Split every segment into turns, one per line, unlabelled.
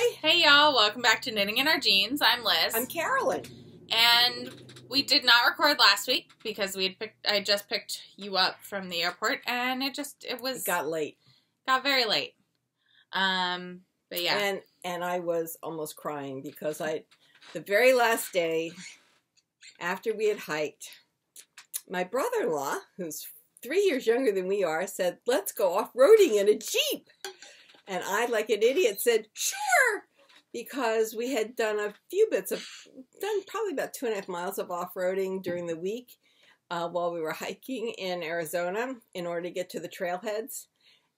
Hi!
Hey y'all, welcome back to Knitting in Our Jeans. I'm Liz.
I'm Carolyn.
And we did not record last week because I just picked you up from the airport and it
got late.
Got very late. But yeah.
And I was almost crying because the very last day after we had hiked, my brother-in-law, who's 3 years younger than we are, said, let's go off-roading in a Jeep. And I, like an idiot, said, sure, because we had done probably about 2.5 miles of off-roading during the week while we were hiking in Arizona in order to get to the trailheads.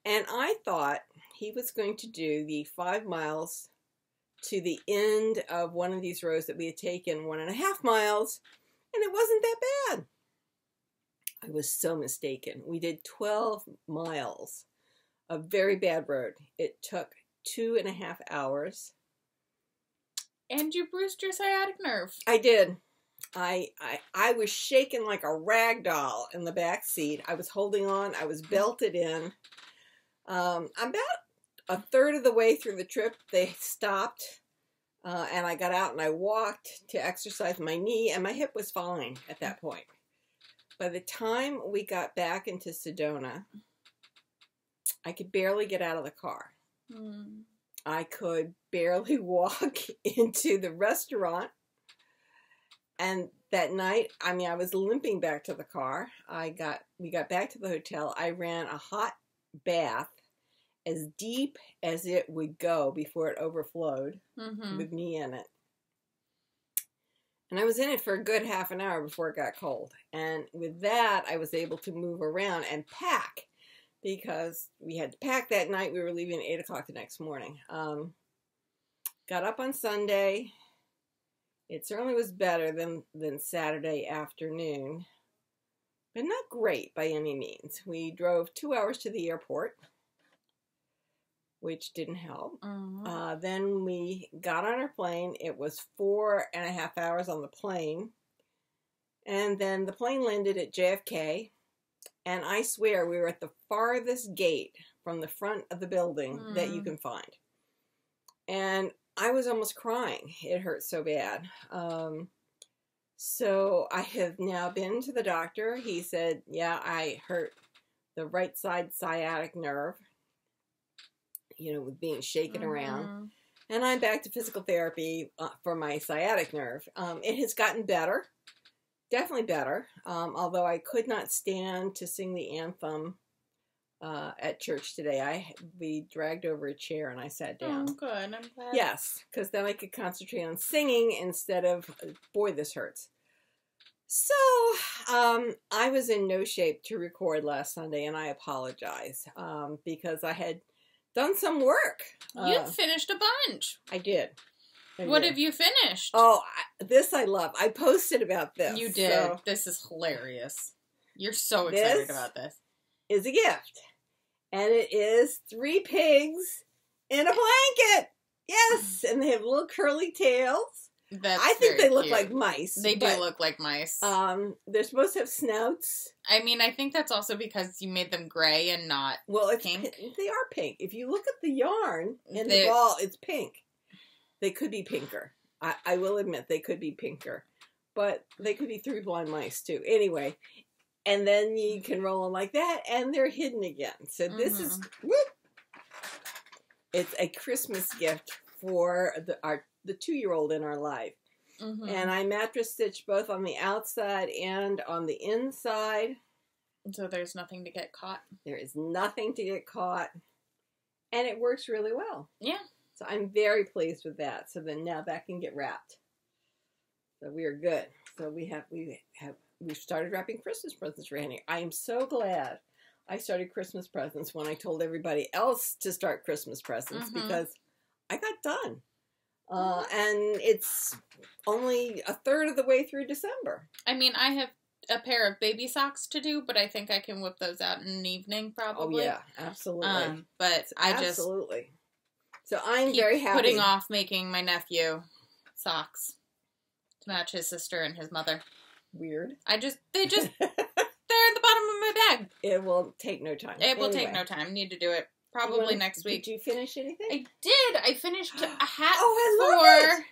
And I thought he was going to do the 5 miles to the end of one of these rows that we had taken, 1.5 miles, and it wasn't that bad. I was so mistaken. We did 12 miles. A very bad road. It took 2.5 hours.
And you bruised your sciatic nerve. I
did. I was shaking like a rag doll in the back seat. I was holding on. I was belted in. About a third of the way through the trip, they stopped. And I got out and I walked to exercise my knee. And my hip was fine at that point. By the time we got back into Sedona, I could barely get out of the car. I could barely walk into the restaurant. And that night, I was limping back to the car. We got back to the hotel. I ran a hot bath as deep as it would go before it overflowed with me in it. And I was in it for a good half an hour before it got cold. And with that, I was able to move around and pack. Because we had to pack that night. We were leaving at 8 o'clock the next morning. Got up on Sunday. It certainly was better than Saturday afternoon. But not great by any means. We drove 2 hours to the airport, which didn't help. Then we got on our plane. It was 4.5 hours on the plane. And then the plane landed at JFK. And I swear we were at the farthest gate from the front of the building that you can find. And I was almost crying. It hurt so bad. So I have now been to the doctor. He said, yeah, I hurt the right side sciatic nerve, with being shaken around. And I'm back to physical therapy for my sciatic nerve. It has gotten better. Definitely better, although I could not stand to sing the anthem at church today. We dragged over a chair and I sat down.
Oh, good. I'm glad.
Yes, because then I could concentrate on singing instead of, boy, this hurts. So, I was in no shape to record last Sunday, and I apologize because I had done some work.
You finished a bunch.
I did.
What have you finished?
Oh, this I love. I posted about this.
You did. So this is hilarious. You're so excited about this.
Is a gift. And it is 3 pigs in a blanket. Yes. And they have little curly tails. I think they look like mice.
They do look like mice.
They're supposed to have snouts.
I think that's also because you made them gray and not pink.
They are pink. If you look at the yarn in the ball, it's pink. They could be pinker. I will admit they could be pinker. But they could be 3 blind mice, too. Anyway. And then you can roll them like that, and they're hidden again. So this is... Whoop, it's a Christmas gift for the 2-year-old in our life. And I mattress stitched both on the outside and on the inside.
So there's nothing to get caught.
There is nothing to get caught. And it works really well.
Yeah.
So I'm very pleased with that. So then now that can get wrapped. So we are good. So we've started wrapping Christmas presents for Henry. I am so glad I started Christmas presents when I told everybody else to start Christmas presents because I got done. And it's only a third of the way through December.
I have a pair of baby socks to do, but I think I can whip those out in an evening probably.
Oh yeah, absolutely.
But
absolutely. So I'm very happy.
Putting off making my nephew socks to match his sister and his mother.
Weird.
they're at the bottom of my bag.
It will take no time.
It will take no time. Need to do it probably next week.
Did you finish anything?
I did. I finished a hat
I love it.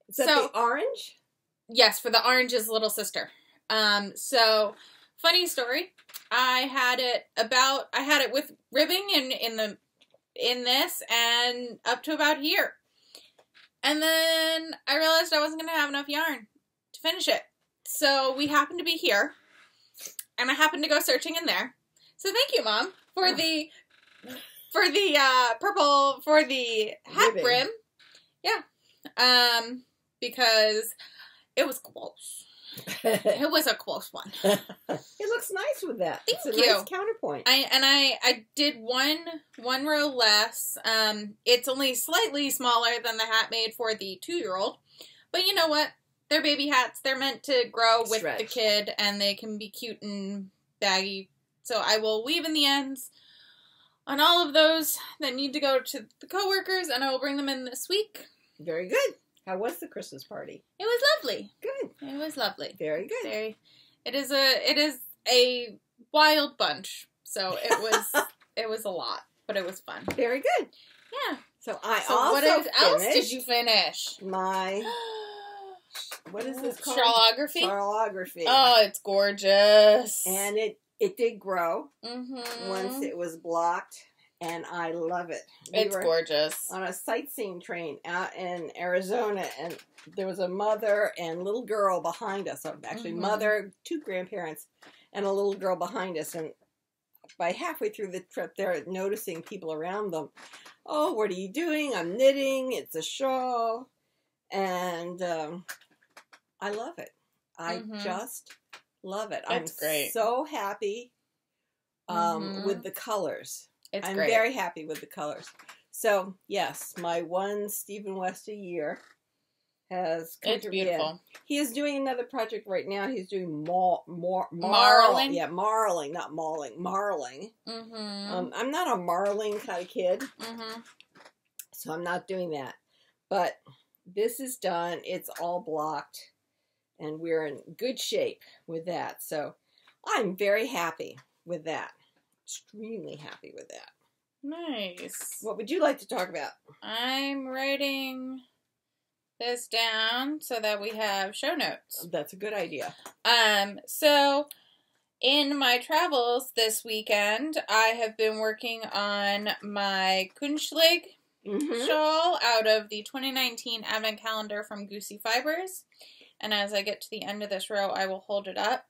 Is that the orange?
Yes, for the orange's little sister. So funny story. I had it with ribbing in this and up to about here. And then I realized I wasn't going to have enough yarn to finish it. So we happened to be here, and I happened to go searching in there. So thank you, Mom, for the purple for the hat
ribbing.
brim. Yeah. Because it was close. It was a close one.
It looks nice with that.
Thank
it's a
you.
Nice counterpoint.
I did one row less. It's only slightly smaller than the hat made for the 2-year-old. But you know what? They're baby hats. They're meant to grow with the kid, and they can be cute and baggy. So I will weave in the ends on all of those that need to go to the coworkers, and I will bring them in this week.
Very good. How was the Christmas party?
It was lovely.
Good.
It was lovely.
Very good.
It is a wild bunch. So it was a lot, but it was fun.
Very good.
Yeah.
So
what else did you finish?
My what is this called?
Shawlography.
Shawlography.
Oh, it's gorgeous.
And it did grow
Mm-hmm.
once it was blocked. And I love it.
It's gorgeous.
On a sightseeing train out in Arizona, and there was a mother and little girl behind us. Actually, mother, 2 grandparents, and a little girl behind us. And by halfway through the trip, they're noticing people around them. Oh, what are you doing? I'm knitting. It's a shawl. And I love it. I just love it.
It's great.
So happy with the colors.
I'm
very happy with the colors. So, yes, my one Stephen West a year has come
It's
to
beautiful.
end. He is doing another project right now. He's doing
marling.
Yeah, marling, not mauling. Marling. I'm not a marling kind of kid, so I'm not doing that. But this is done. It's all blocked, and we're in good shape with that. So, I'm very happy with that. Extremely happy with that.
Nice.
What would you like to talk about?
I'm writing this down so that we have show notes.
That's a good idea.
So in my travels this weekend, I have been working on my Kuschelig shawl out of the 2019 Advent Calendar from Goosey Fibers. And as I get to the end of this row, I will hold it up.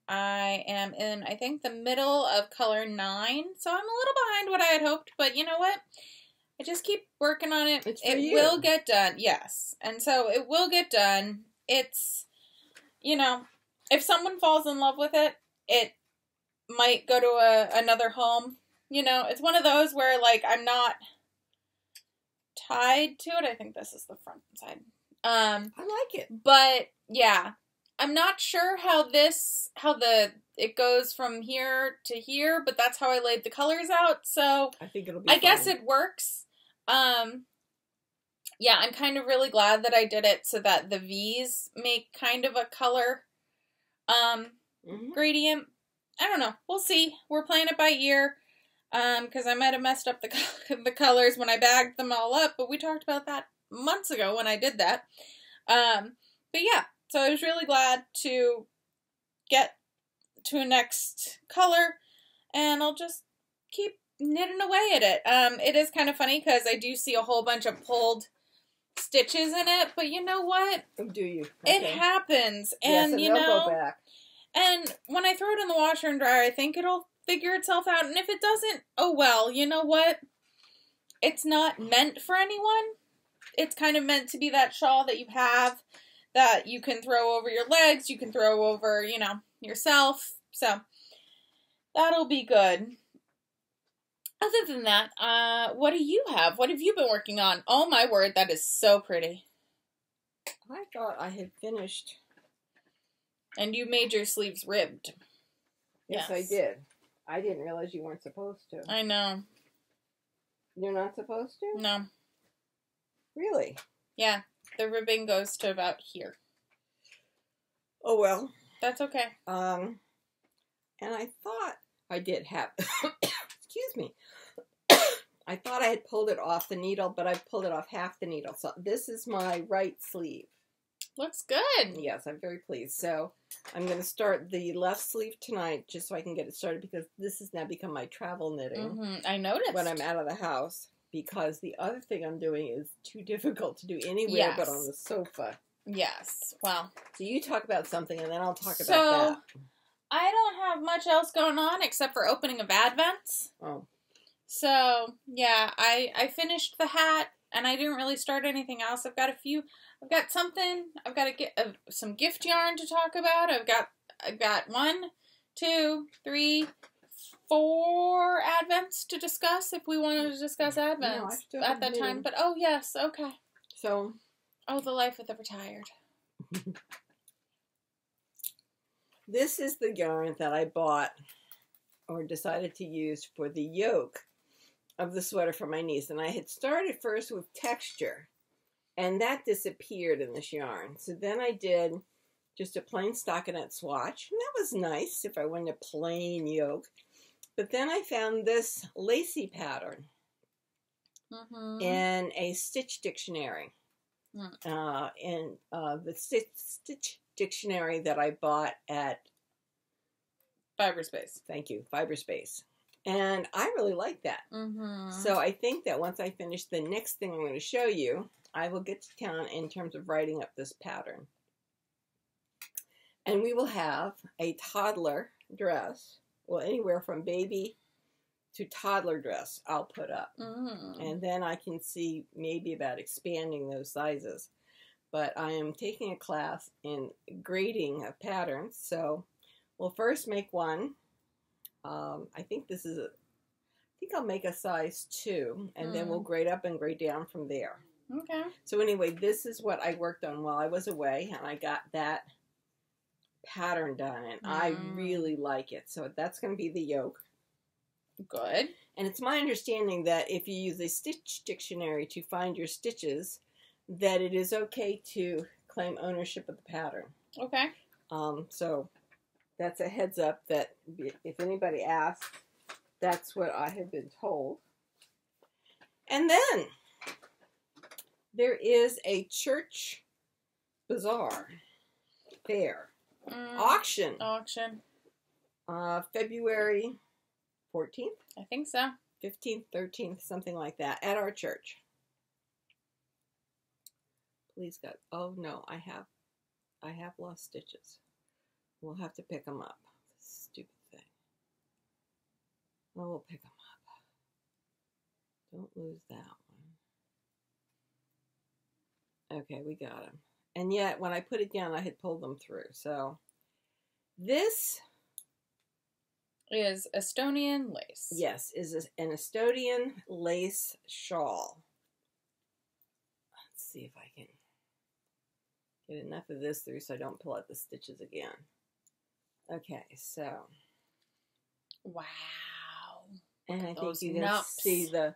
I am in, I think, the middle of color 9, so I'm a little behind what I had hoped, but you know what? I just keep working on it. It will get done, yes. And so it will get done. It's, you know, if someone falls in love with it, it might go to another home. You know, it's one of those where, like, I'm not tied to it. I think this is the front side.
I like it.
But, yeah. I'm not sure how it goes from here to here, but that's how I laid the colors out, so
I think it'll be
I guess it works. Yeah, I'm kind of really glad that I did it so that the V's make kind of a color gradient. I don't know. We'll see. We're playing it by ear, because I might have messed up the colors when I bagged them all up, but we talked about that months ago when I did that. But yeah. So I was really glad to get to a next color, and I'll just keep knitting away at it. It is kind of funny because I do see a whole bunch of pulled stitches in it, but you know what?
Oh, do you? Okay.
It happens,
yes,
and you know, go back. And when I throw it in the washer and dryer, I think it'll figure itself out, and if it doesn't, oh well, you know what? It's not meant for anyone. It's kind of meant to be that shawl that you have that you can throw over your legs, you can throw over, you know, yourself. So, that'll be good. Other than that, what do you have? What have you been working on? Oh my word, that is so pretty.
I thought I had finished.
And you made your sleeves ribbed.
Yes, I did. I didn't realize you weren't supposed to.
I know.
You're not supposed to?
No.
Really?
Yeah. The ribbing goes to about here.
Oh, well.
That's okay.
And I thought I did have, excuse me. I thought I had pulled it off the needle, but I've pulled it off half the needle. So this is my right sleeve.
Looks good.
Yes, I'm very pleased. So I'm going to start the left sleeve tonight just so I can get it started because this has now become my travel knitting.
I noticed.
When I'm out of the house because the other thing I'm doing is too difficult to do anywhere but on the sofa.
Yes. Well.
So you talk about something and then I'll talk about that.
I don't have much else going on except for opening of Advents.
Oh.
So, yeah, I finished the hat and I didn't really start anything else. I've got to get some gift yarn to talk about. I've got 1, 2, 3, 4 Advents to discuss if we wanted to discuss Advents at that time. But, oh, yes, okay.
So.
Oh, the life of the retired.
This is the yarn that I bought or decided to use for the yoke of the sweater for my niece. And I had started first with texture. And that disappeared in this yarn. So then I did just a plain stockinette swatch. And that was nice if I wanted a plain yoke. But then I found this lacy pattern in a stitch dictionary. In the stitch dictionary that I bought at
Fiberspace.
Thank you, Fiberspace. And I really like that. So I think that once I finish the next thing I'm going to show you, I will get to town in terms of writing up this pattern. And we will have a toddler dress, well, anywhere from baby to toddler dress I'll put up. And then I can see maybe about expanding those sizes. But I am taking a class in grading of patterns. So we'll first make one. I think I'll make a size 2. And then we'll grade up and grade down from there.
Okay.
So anyway, this is what I worked on while I was away, and I got that pattern done, and I really like it. So that's going to be the yoke.
Good.
And it's my understanding that if you use a stitch dictionary to find your stitches, that it is okay to claim ownership of the pattern.
Okay.
So that's a heads up that if anybody asks, that's what I have been told. And then there is a church bazaar fair auction. February 14th?
I think so.
15th, 13th, something like that, at our church. Please God. Oh no, I have lost stitches. We'll have to pick them up. Stupid thing. Well, we'll pick them up. Don't lose that one. Okay, we got them. And yet, when I put it down, I had pulled them through. So, this
is Estonian lace.
Yes, is an Estonian lace shawl. Let's see if I can get enough of this through so I don't pull out the stitches again. Okay, so.
Wow.
And I think you can see the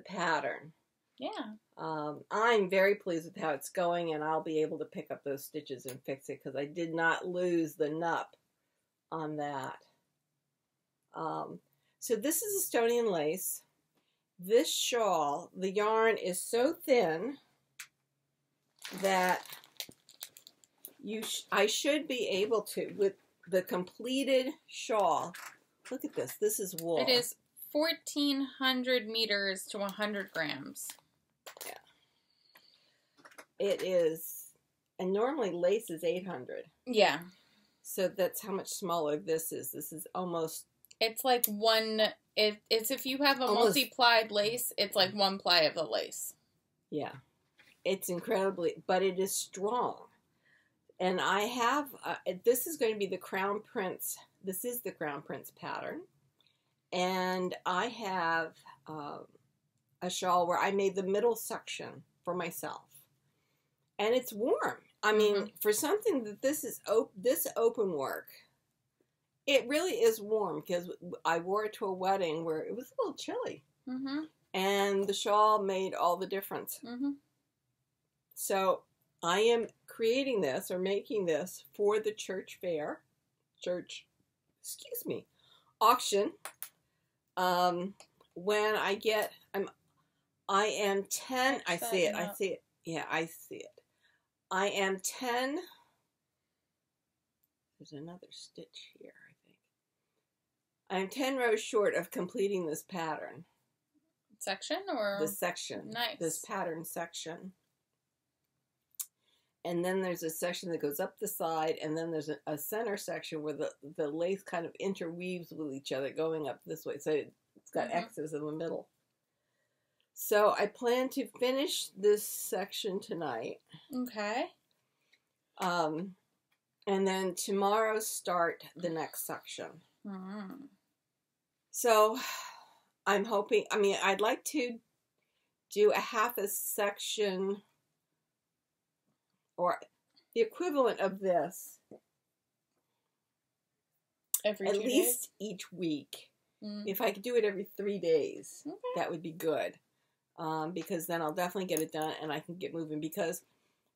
pattern.
Yeah.
I'm very pleased with how it's going, and I'll be able to pick up those stitches and fix it because I did not lose the nup on that. So this is Estonian lace. This shawl, the yarn is so thin that I should be able to, with the completed shawl. Look at this. This is wool.
It is 1,400 meters to 100 grams.
Yeah. It is, and normally lace is 800.
Yeah.
So that's how much smaller this is. This is almost.
It's like it's if you have a multi-plied lace, it's like one ply of the lace. Yeah.
It's incredibly, but it is strong. And I have, this is going to be the Crown Prince, this is the Crown Prince pattern. And I have a shawl where I made the middle section for myself. And it's warm. I mean, for something that this is this open work, it really is warm because I wore it to a wedding where it was a little chilly. And the shawl made all the difference. So I am creating this or making this for the church fair, auction. when I get, I am 10, I see it. Yeah, I see it. I am 10, there's another stitch here, I think. I am 10 rows short of completing this pattern.
Section or?
This section.
Nice.
This pattern section. And then there's a section that goes up the side, and then there's a center section where the lace kind of interweaves with each other going up this way. So it's got X's in the middle. So I plan to finish this section tonight.
Okay.
And then tomorrow start the next section.
Mm.
So I'm hoping, I'd like to do a half a section or the equivalent of this
every
at
2
least
days?
each week.
Mm.
If I could do it every 3 days,
Okay.
that would be good. Because then I'll definitely get it done and I can get moving. Because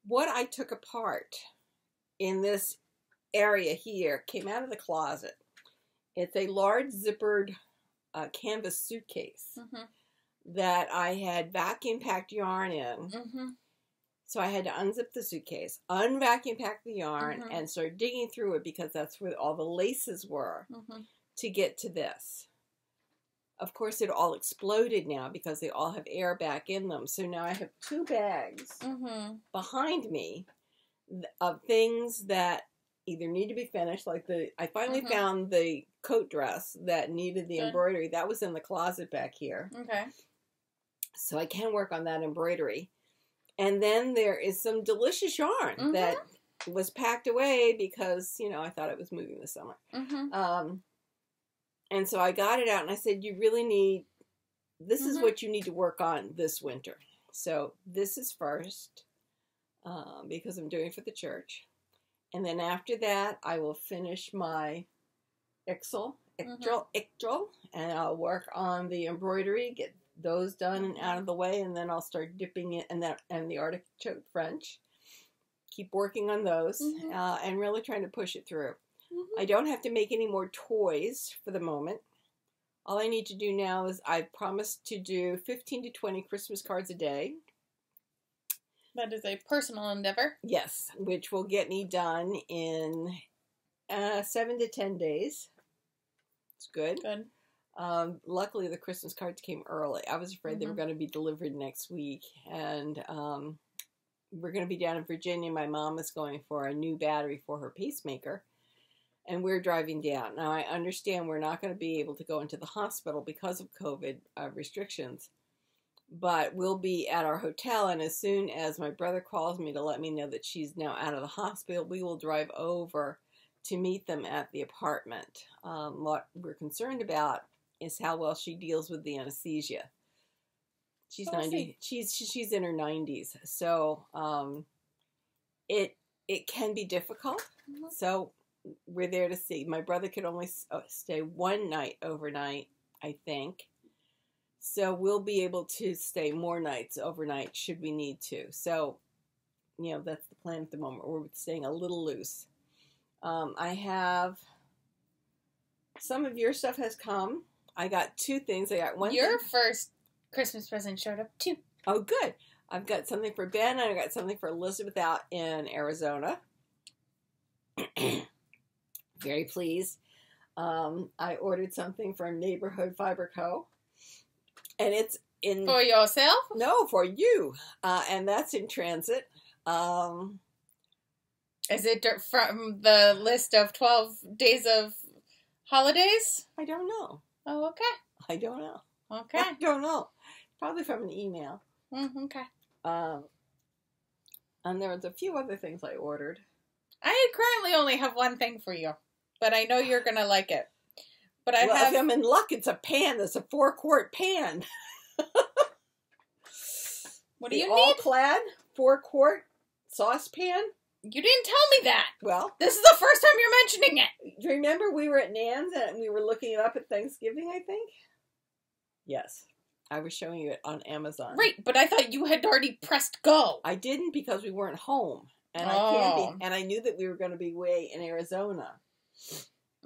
what I took apart in this area here came out of the closet. It's a large zippered canvas suitcase that I had vacuum packed yarn in. So I had to unzip the suitcase, unvacuum pack the yarn, and start digging through it because that's where all the laces were to get to this. Of course, it all exploded now because they all have air back in them. So now I have 2 bags behind me of things that either need to be finished, like I finally found the coat dress that needed the embroidery. That was in the closet back here.
Okay.
So I can work on that embroidery. And then there is some delicious yarn that was packed away because, I thought it was moving this summer. And so I got it out and I said, you really need, this is what you need to work on this winter. So this is first because I'm doing it for the church. And then after that, I will finish my ictal, and I'll work on the embroidery, get those done and out of the way, and then I'll start dipping it and the artichoke French. Keep working on those and really trying to push it through. I don't have to make any more toys for the moment. All I need to do now is I promised to do 15 to 20 Christmas cards a day.
That is a personal endeavor.
Yes, which will get me done in 7 to 10 days. It's good.
Good.
Luckily, the Christmas cards came early. I was afraid they were going to be delivered next week. And we're going to be down in Virginia. My mom is going for a new battery for her pacemaker. And we're driving down. Now, I understand we're not going to be able to go into the hospital because of COVID restrictions. But we'll be at our hotel, and as soon as my brother calls me to let me know that she's now out of the hospital, we will drive over to meet them at the apartment. What we're concerned about is how well she deals with the anesthesia. She's 90. She's in her 90s, so it can be difficult. So we're there to see. My brother could only stay one night overnight, I think. So we'll be able to stay more nights overnight should we need to. So, that's the plan at the moment. We're staying a little loose. I have, some of your stuff has come. I got 2 things. I got one
Your first Christmas present showed up too.
Oh, good. I've got something for Ben and I got something for Elizabeth out in Arizona. Very pleased. I ordered something from Neighborhood Fiber Co. And it's in...
For yourself?
No, for you. And that's in transit.
Is it from the list of 12 days of holidays?
I don't know.
Oh, okay.
I don't know.
Okay.
I don't know. Probably from an email.
Okay.
And there was a few other things I ordered.
I currently only have one thing for you, but I know you're going to like it. But
If I'm in luck, it's a pan. It's a 4-quart pan.
What do you
all
need?
All-clad 4-quart saucepan.
You didn't tell me that.
Well,
this is the first time you're mentioning it.
Do you remember we were at Nan's and we were looking it up at Thanksgiving, I think? Yes. I was showing you it on Amazon.
Right, but I thought you had already pressed go.
I didn't because we weren't home. And I can't be, and I knew that we were going to be way in Arizona.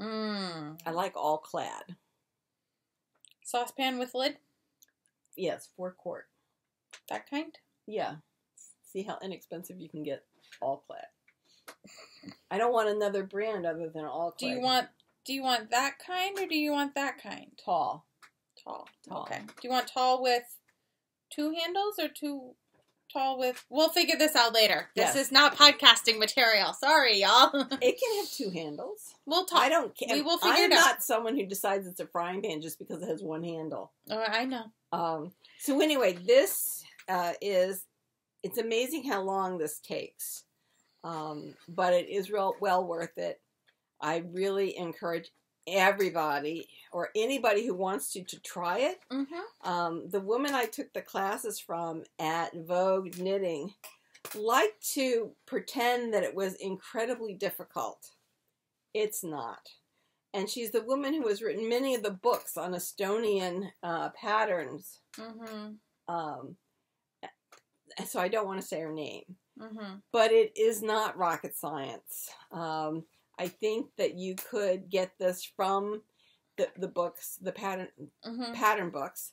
I like all clad.
Saucepan with lid?
Yes, 4-quart.
That kind?
Yeah. See how inexpensive you can get all clad. I don't want another brand other than all clad.
Do you want that kind or do you want that kind?
Tall.
Tall. Okay. Do you want tall with 2 handles or tall with... We'll figure this out later. This is not podcasting material. Sorry, y'all.
It can have 2 handles.
We'll talk.
I don't care.
We will figure it out.
I'm not someone who decides it's a frying pan just because it has 1 handle.
Oh, I know.
So anyway, this it's amazing how long this takes. But it is well worth it. I really encourage everybody or anybody who wants to try it.
Mm-hmm.
The woman I took the classes from at Vogue Knitting liked to pretend that it was incredibly difficult. It's not. And she's the woman who has written many of the books on Estonian patterns.
Mm-hmm.
So I don't want to say her name.
Mm-hmm.
But it is not rocket science. I think that you could get this from the books, the pattern books,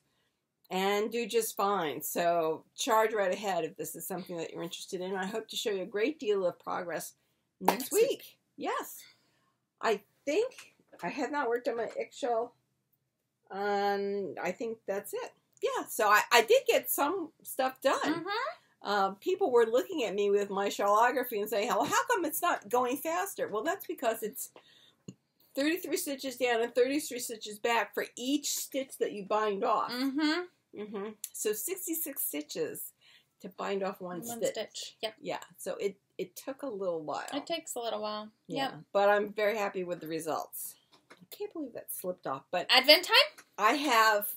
and do just fine. So charge right ahead if this is something that you're interested in. I hope to show you a great deal of progress next week. Yes. I think I have not worked on my eggshell. I think that's it. Yeah, so I did get some stuff done.
Mm-hmm.
People were looking at me with my shawlography and saying, well, how come it's not going faster? Well, that's because it's 33 stitches down and 33 stitches back for each stitch that you bind off.
Mm-hmm.
Mm-hmm. So 66 stitches to bind off one stitch.
Yep.
Yeah, so it took a little while.
It takes a little while.
Yeah,
yep.
But I'm very happy with the results. I can't believe that slipped off. But
Advent time?
I have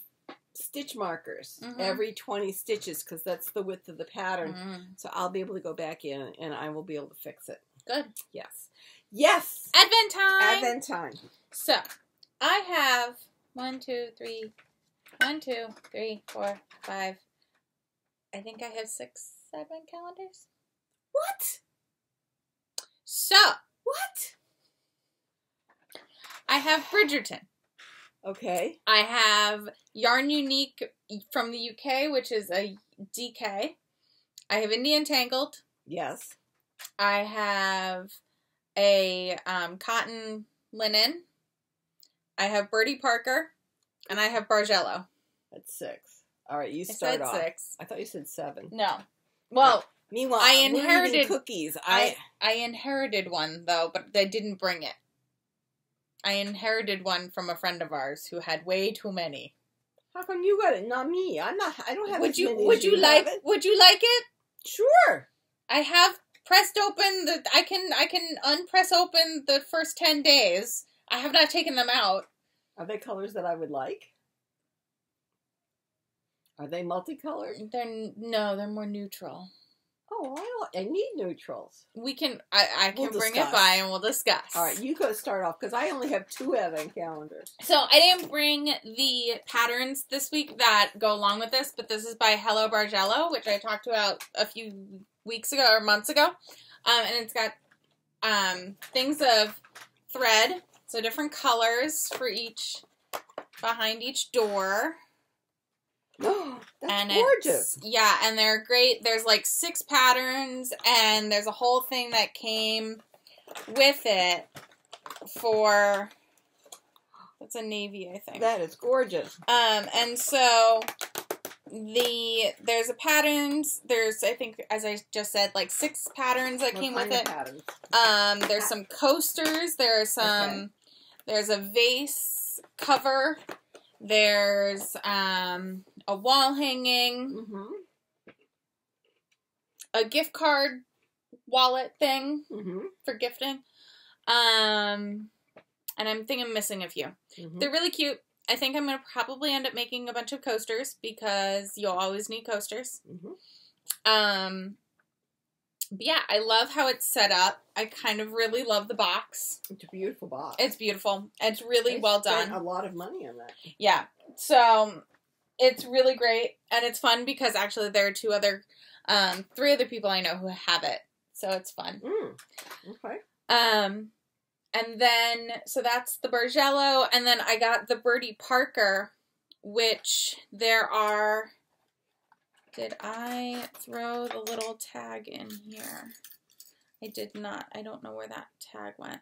stitch markers
Mm-hmm.
every 20 stitches because that's the width of the pattern.
Mm-hmm.
So I'll be able to go back in and I will be able to fix it.
Good.
Yes. Yes.
Advent time.
Advent time.
So I have 1, 2, 3, 4, 5. I think I have 6, 7 calendars.
What?
So
what?
I have Bridgerton.
Okay.
I have Yarn Unique from the UK, which is a DK. I have IndieUntangled.
Yes.
I have a cotton linen. I have Birdie Parker. And I have Bargello.
That's 6. All right, you start off.
I said 6.
I thought you said 7.
No. Well,
meanwhile,
I inherited
cookies.
I inherited one, though, but I didn't bring it. I inherited one from a friend of ours who had way too many.
How come you got it, not me? I don't have. Would you
like it?
Sure.
I have pressed open I can unpress open the first 10 days. I have not taken them out.
Are they colors that I would like? Are they multicolored?
They're more neutral.
Oh, I need neutrals.
We can, I can bring
discuss.
it by and we'll discuss.
All right, you go start off because I only have 2 advent calendars.
So I didn't bring the patterns this week that go along with this, but this is by Hello Bargello, which I talked about a few weeks ago or months ago. And it's got things of thread, so different colors for behind each door.
Oh, that's
and
gorgeous.
Yeah, and they're great. There's like 6 patterns, and there's a whole thing that came with it for, that's a navy, I think.
That is gorgeous.
And so there's I think, as I just said, like 6 patterns that came with it.
Patterns?
There's some coasters. There's a vase cover. There's a wall hanging, a gift card wallet thing for gifting, and I'm thinking I'm missing a few. They're really cute. I think I'm going to probably end up making a bunch of coasters because you'll always need coasters. But yeah, I love how it's set up. I kind of really love the box.
It's a beautiful box.
It's beautiful. It's really well done.
A lot of money on that.
Yeah. So it's really great, and it's fun because actually there are 3 other people I know who have it. So it's fun.
Okay.
And then so that's the Bargello, and then I got the Birdie Parker which there are, did I throw the little tag in here? I did not. I don't know where that tag went.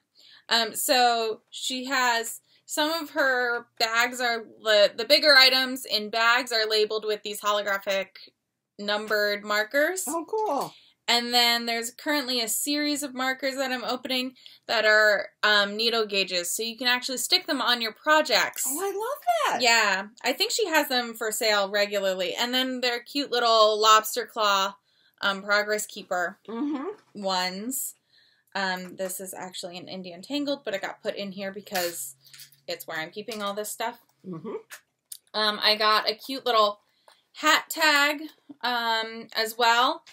So she has, some of her bags are, the bigger items in bags are labeled with these holographic numbered markers.
Oh, cool.
And then there's currently a series of markers that I'm opening that are needle gauges. So you can actually stick them on your projects.
Oh, I love that.
Yeah. I think she has them for sale regularly. And then they're cute little lobster claw Progress Keeper ones. This is actually an IndieUntangled, but it got put in here because it's where I'm keeping all this stuff. I got a cute little hat tag as well.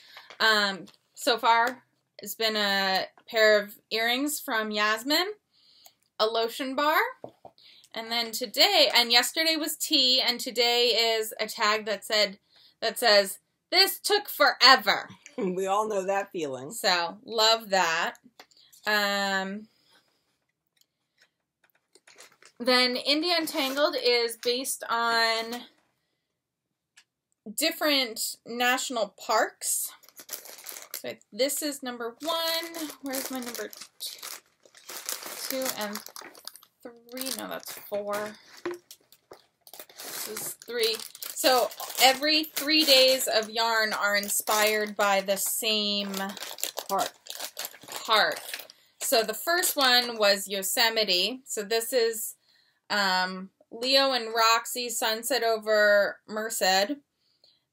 So far, it's been a pair of earrings from Yasmin, a lotion bar, and then today, and yesterday was tea, and today is a tag that says, "This took forever."
We all know that feeling.
So, love that. Then IndieUntangled is based on different national parks. So this is number 1. Where's my number 2 and 3? No, that's 4. This is 3. So every 3 days of yarn are inspired by the same park. So the first one was Yosemite. So this is Leo and Roxy, Sunset over Merced.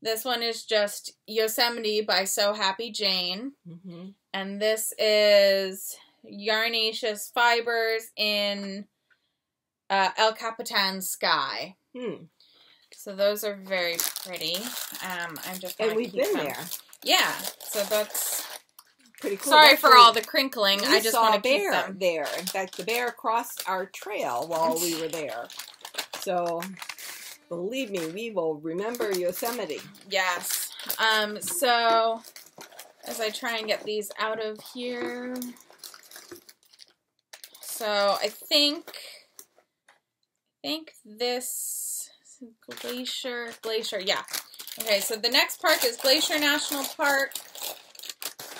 This one is just Yosemite by So Happy Jane. And this is Yarnaceous Fibers in El Capitan Sky. So those are very pretty. I'm just
and we've been there.
Yeah, so that's
pretty cool.
Sorry
that's
for all the crinkling.
We
I just want to keep them
there. In fact, the bear crossed our trail while we were there. So believe me, we will remember Yosemite.
Yes. So as I try and get these out of here. So I think this Glacier, yeah. Okay, so the next park is Glacier National Park,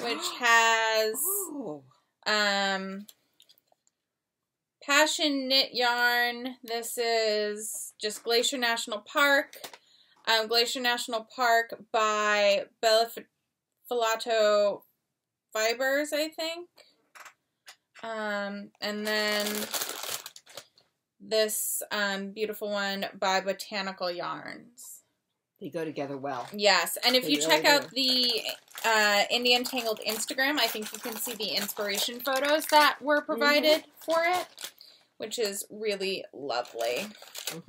which has Passion Knit Yarn. This is just Glacier National Park. Glacier National Park by Filato Fibers, I think. And then this beautiful one by Botanical Yarns.
They go together well.
Yes, and if
They
you
really
check out
do.
the IndieUntangled Instagram, I think you can see the inspiration photos that were provided for it, which is really lovely. So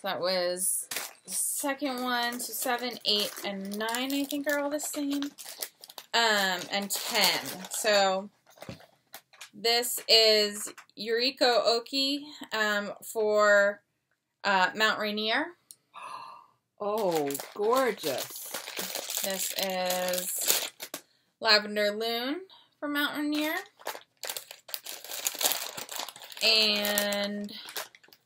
that was the second one. So 7, 8, and 9, I think, are all the same. And 10. So this is Yuriko Oki for Mount Rainier.
Oh, gorgeous.
This is Lavender Loon for Mount Rainier. And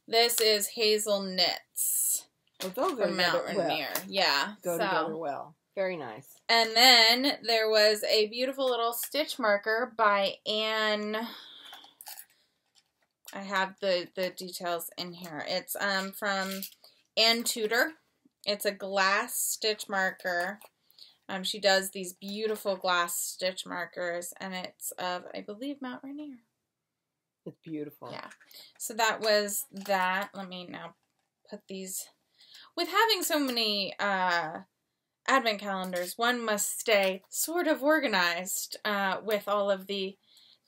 this is Hazel Knits for Mount Rainier. Yeah.
Go together well. Very nice.
And then there was a beautiful little stitch marker by Anne. I have the details in here. It's from Anne Tudor. It's a glass stitch marker. She does these beautiful glass stitch markers, and it's of, I believe, Mount Rainier.
It's beautiful.
Yeah. So that was that. Let me now put these. With having so many advent calendars, one must stay sort of organized with all of the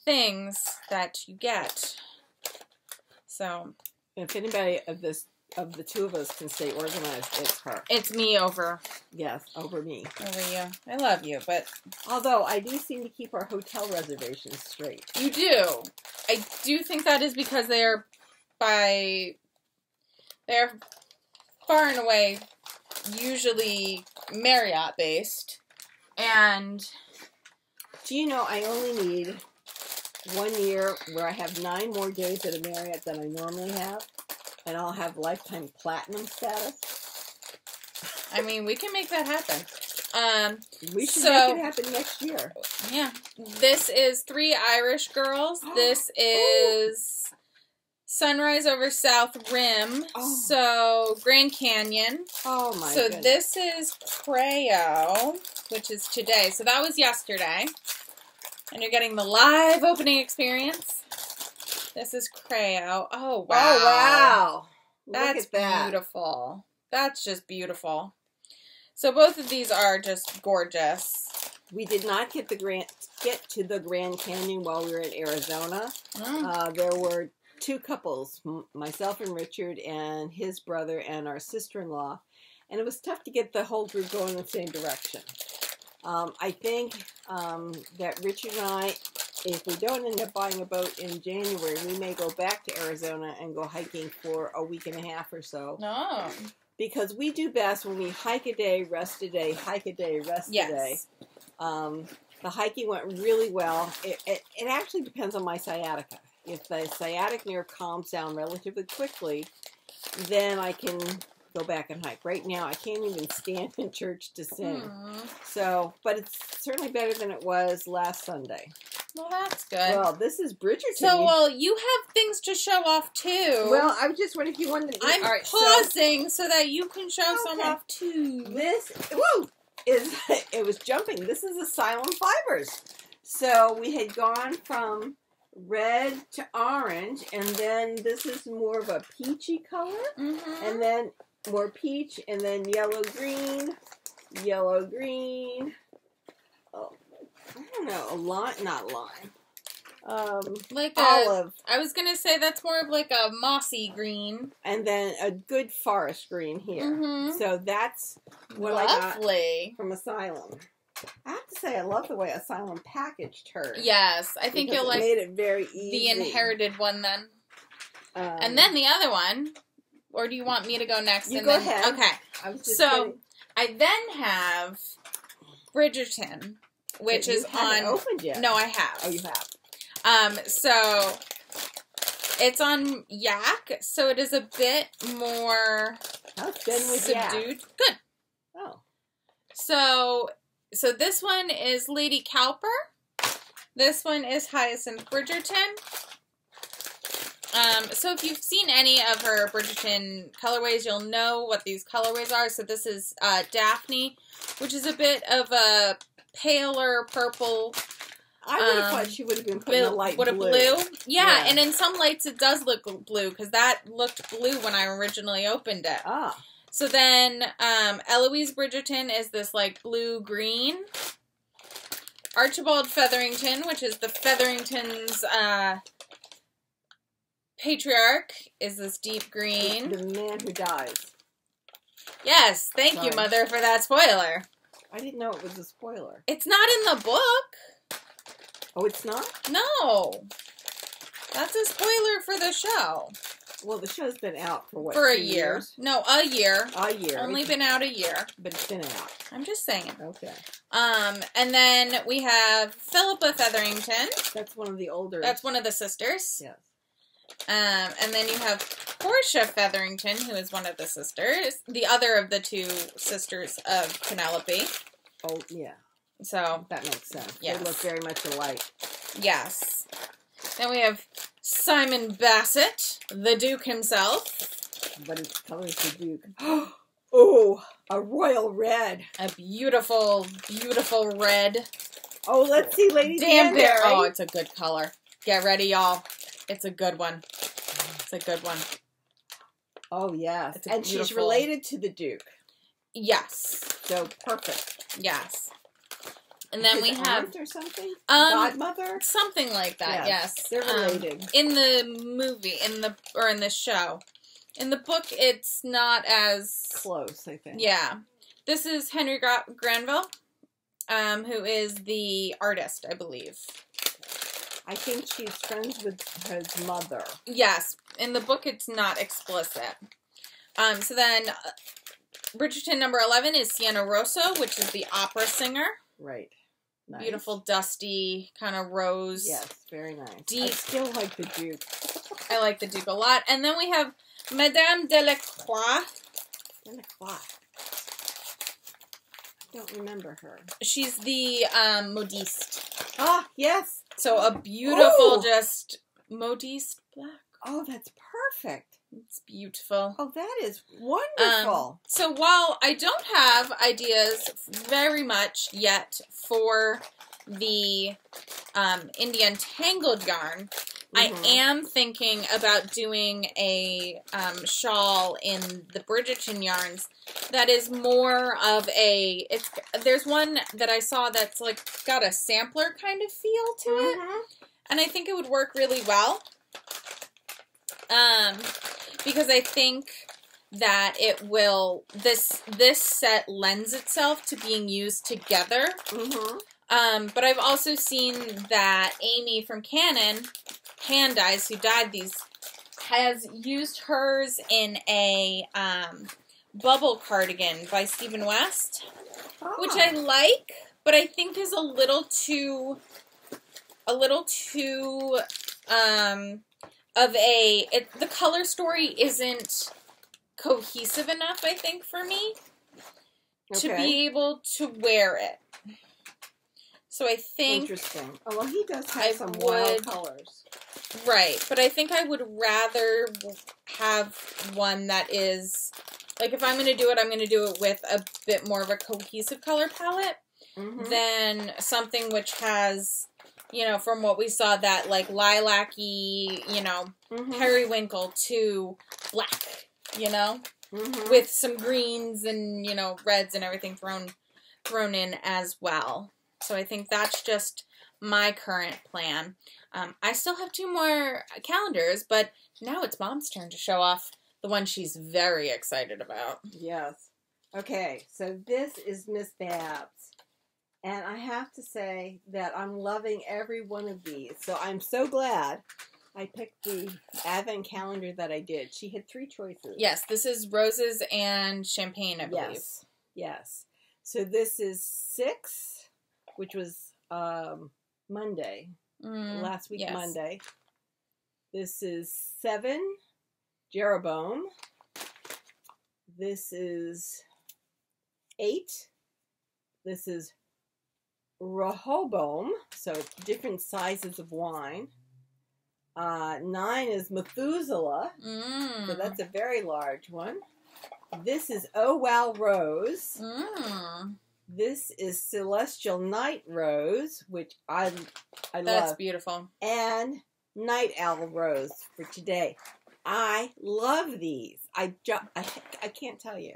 things that you get. So
if anybody of the two of us can stay organized, it's her.
It's me over.
Yes, over me.
Over you. I love you, but
although I do seem to keep our hotel reservations straight.
You do. I do think that is because they're far and away usually Marriott based. And
do you know I only need 1 year where I have 9 more days at a Marriott than I normally have, and I'll have lifetime platinum status.
I mean, we can make that happen.
We should make it happen next year.
Yeah. This is 3 Irish Girls. This is Sunrise over South Rim. So, Grand Canyon.
Oh, my
So,
goodness.
this is Creo, which is today. So, that was yesterday. And you're getting the live opening experience. This is Creo. Oh, wow.
Oh, wow.
That's
Look at that.
beautiful. That's just beautiful. So both of these are just gorgeous.
We did not get to the Grand Canyon while we were in Arizona. There were 2 couples, myself and Richard and his brother and our sister-in-law, and it was tough to get the whole group going in the same direction. I think that Richard and I, if we don't end up buying a boat in January, we may go back to Arizona and go hiking for a week and a half or so.
No.
Because we do best when we hike a day, rest a day, hike a day, rest a day. The hiking went really well. It actually depends on my sciatica. If the sciatic nerve calms down relatively quickly, then I can go back and hike. Right now, I can't even stand in church to sing. So, but it's certainly better than it was last Sunday.
Well, that's good.
Well, this is Bridgerton.
So, well, you have things to show off, too.
Well, I was just wondering if you wanted to...
I'm pausing so that you can show some off, too.
This, it was jumping. This is Asylum Fibers. So, we had gone from red to orange, and then this is more of a peachy color, and then more peach, and then yellow green, oh, I don't know, not lime,
like
olive.
I was going to say that's more of like a mossy green.
And then a good forest green here. So that's what I got from Asylum. I have to say, I love the way Asylum packaged her.
Yes, I think you'll like
made it very easy.
The inherited one then. And then the other one, or do you want me to go next?
You go ahead.
Okay.
I was just
so
kidding.
I then have Bridgerton, which is
haven't opened yet.
No, I have.
Oh, you have.
So it's on Yak, so it is a bit more subdued.
Yak?
Good.
Oh.
So this one is Lady Cowper. This one is Hyacinth Bridgerton. So if you've seen any of her Bridgerton colorways, you'll know what these colorways are. So this is Daphne, which is a bit of a paler purple.
I would have thought she would have been putting a light blue.
Yeah, and in some lights it does look blue, because that looked blue when I originally opened it.
Ah.
So then Eloise Bridgerton is this like blue-green. Archibald Featherington, which is the Featherington's patriarch, is this deep green.
The man who dies.
Yes, thank you, Mother, for that spoiler.
I didn't know it was a spoiler.
It's not in the book.
Oh, it's not?
No. That's a spoiler for the show.
Well, the show's been out for what?
For a
2
year.
years?
No, a year.
A year.
Only been out a year.
But it's been out.
I'm just saying.
Okay.
And then we have Philippa Featherington.
That's one of the older.
That's one of the sisters.
Yes.
And then you have Portia Featherington, who is one of the sisters. The other of the 2 sisters of Penelope.
Oh, yeah.
So.
That makes sense.
Yes.
They look very much alike.
Yes. Then we have Simon Bassett, the Duke himself.
But his color is the Duke. Oh, a royal red.
A beautiful, beautiful red.
Oh, let's see Lady Danbury.
Oh, it's a good color. Get ready, y'all. It's a good one. It's a good one.
Oh, yes. And
beautiful...
she's related to the Duke.
Yes.
So, perfect.
Yes. And then we have...
aunt or something? Godmother?
Something like that, yes.
They're related.
In the movie, in the show. In the book, it's not as...
close, I think.
Yeah. This is Henry Granville, who is the artist, I believe.
I think she's friends with his mother.
Yes. In the book, it's not explicit. So then, Bridgerton number 11 is Sienna Rosso, which is the opera singer.
Right. Nice.
Beautiful, dusty, kind of rose.
Yes, very nice.
Deep.
I still like the Duke.
I like the Duke a lot. And then we have Madame Delacroix.
Delacroix. I don't remember her.
She's the modiste.
Ah, yes.
So a beautiful,
Ooh.
just modiste black.
Oh, that's perfect.
It's beautiful.
Oh, that is wonderful.
So while I don't have ideas very much yet for the IndieUntangled yarn, I am thinking about doing a shawl in the Bridgerton yarns that is more of a, there's one that I saw that's like got a sampler kind of feel to it, and I think it would work really well, because I think that it will, this set lends itself to being used together. But I've also seen that Amy from Canon, Hand Dyes, who dyed these, has used hers in a bubble cardigan by Stephen West, which I like, but I think is a little too of a, the color story isn't cohesive enough, I think, for me to be able to wear it. So I think...
Interesting. Oh, well, he does have some wild colors.
Right, but I think I would rather have one that is... Like, if I'm going to do it, I'm going to do it with a bit more of a cohesive color palette than something which has, you know, from what we saw, that, like, lilac-y, you know, periwinkle to black, you know? With some greens and, you know, reds and everything thrown in as well. So I think that's just my current plan. I still have 2 more calendars, but now it's Mom's turn to show off the one she's very excited about.
Yes. Okay, so this is Miss Babs. And I have to say that I'm loving every one of these. So I'm so glad I picked the advent calendar that I did. She had 3 choices.
Yes, this is roses and champagne, I believe.
Yes. Yes. So this is 6, which was Monday. Last week, Monday. This is 7, Jeroboam. This is 8. This is Rehoboam. So different sizes of wine. 9 is Methuselah. So that's a very large one. This is Oh Wow Rose. This is Celestial Night Rose, which I love.
That's beautiful.
And Night Owl Rose for today. I love these. I can't tell you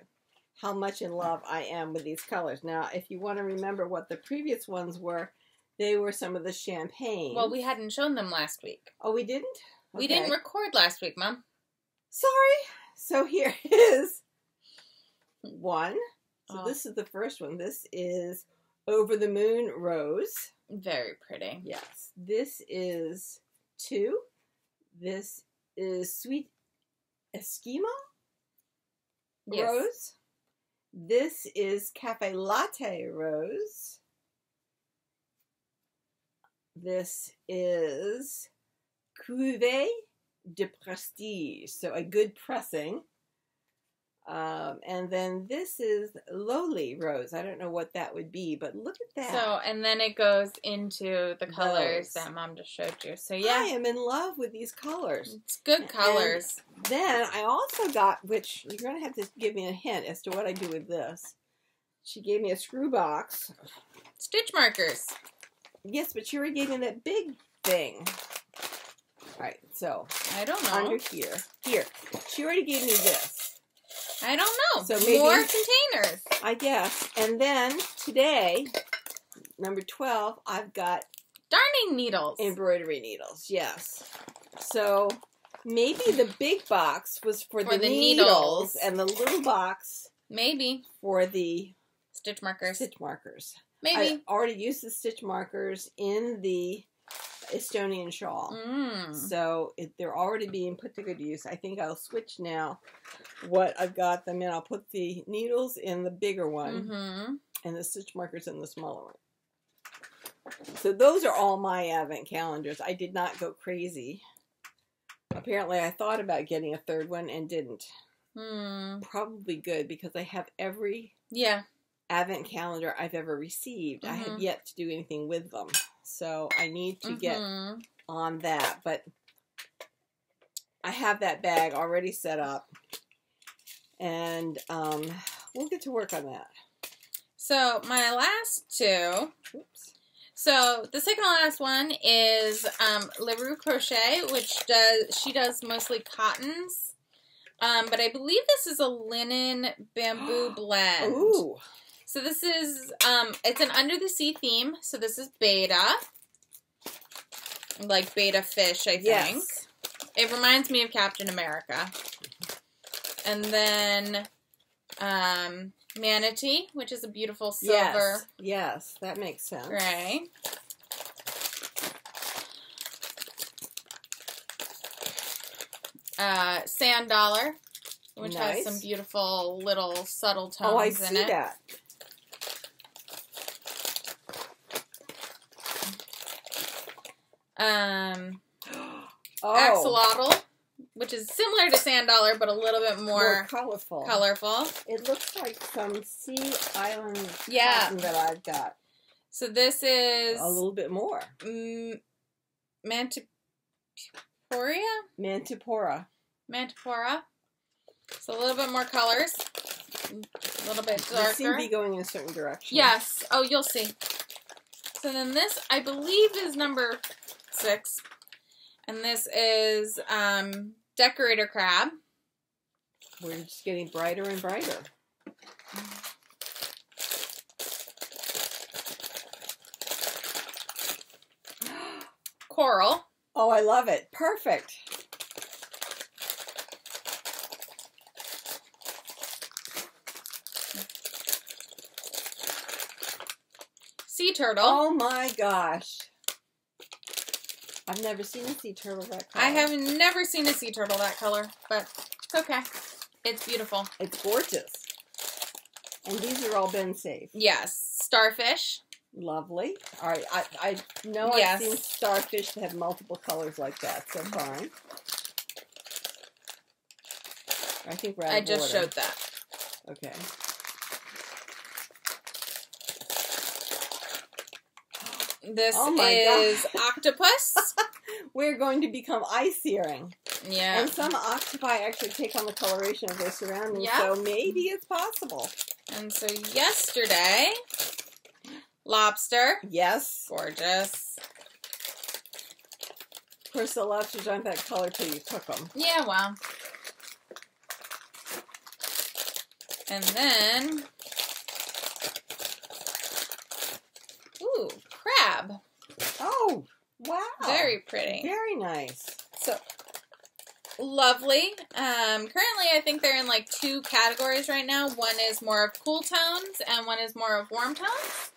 how much in love I am with these colors. Now, if you want to remember what the previous ones were, they were some of the champagne.
Well, we hadn't shown them last week.
Oh, we didn't? Okay.
We didn't record last week, Mom.
Sorry. So here is 1. So this is the first one. This is Over the Moon Rose.
Very pretty.
Yes. This is 2. This is Sweet Eskimo Rose. This is Cafe Latte Rose. This is Cuvée de Prestige. So a good pressing. And then this is Lowly Rose. I don't know what that would be, but look at that.
So, and then it goes into the colors that Mom just showed you. So, yeah.
I am in love with these colors.
It's good colors.
And then I also got, which you're going to have to give me a hint as to what I do with this. She gave me a screw box.
Stitch markers.
Yes, but she already gave me that big thing. All right, so.
I don't know.
Under here. Here. She already gave me this.
I don't know.
So maybe,
more containers.
I guess. And then today, number 12, I've got
darning needles.
Embroidery needles, yes. So maybe the big box was for the needles and the little box
maybe
for the
stitch markers.
Maybe. I already used the stitch markers in the Estonian shawl. So they're already being put to good use. I think I'll switch now what I've got them in. I'll put the needles in the bigger one and the stitch markers in the smaller one. So those are all my advent calendars. I did not go crazy Apparently, I thought about getting a third one and didn't.
Hmm.
Probably good because I have every
Yeah.
advent calendar I've ever received. I have yet to do anything with them. So I need to get on that. But I have that bag already set up. And we'll get to work on that.
So my last two.
Oops.
So the second to last one is LeRoo Crochet, which she does mostly cottons. But I believe this is a linen bamboo blend.
Ooh.
So this is, it's an under the sea theme. So this is beta. Like beta fish, I think.
Yes.
It reminds me of Captain America. And then Manatee, which is a beautiful silver.
Yes, that makes sense.
Gray. Sand Dollar, which has some beautiful little subtle tones in it.
Oh, I see that.
Axolotl, which is similar to Sand Dollar, but a little bit more
colorful.
It
looks like some sea island cotton that I've got.
So this is
a little bit more.
Mantipora. So a little bit more colors. A little bit darker.
They seem to be going in a certain direction.
Yes. Oh, you'll see. So then this, I believe, is number 6. And this is Decorator Crab.
We're just getting brighter and brighter.
Coral.
Oh, I love it. Perfect.
Sea turtle.
Oh my gosh. I've never seen a sea turtle that color.
I have never seen a sea turtle that color, but it's okay. It's beautiful.
It's gorgeous. And these are all been safe.
Yes. Starfish.
Lovely. All right. I know I've seen starfish that have multiple colors like that, so fine. I think we're out of order.
I just showed that.
Okay.
This is octopus.
We're going to become ice-searing.
Yeah.
And some octopi actually take on the coloration of their surroundings, so maybe it's possible.
And so yesterday, lobster.
Yes.
Gorgeous.
Of course, the lobsters aren't that color till you cook them.
Yeah, well. And then, ooh, crab.
Oh, wow.
Very pretty.
Very nice.
So, lovely. Currently, I think they're in like 2 categories right now. One is more of cool tones, and one is more of warm tones.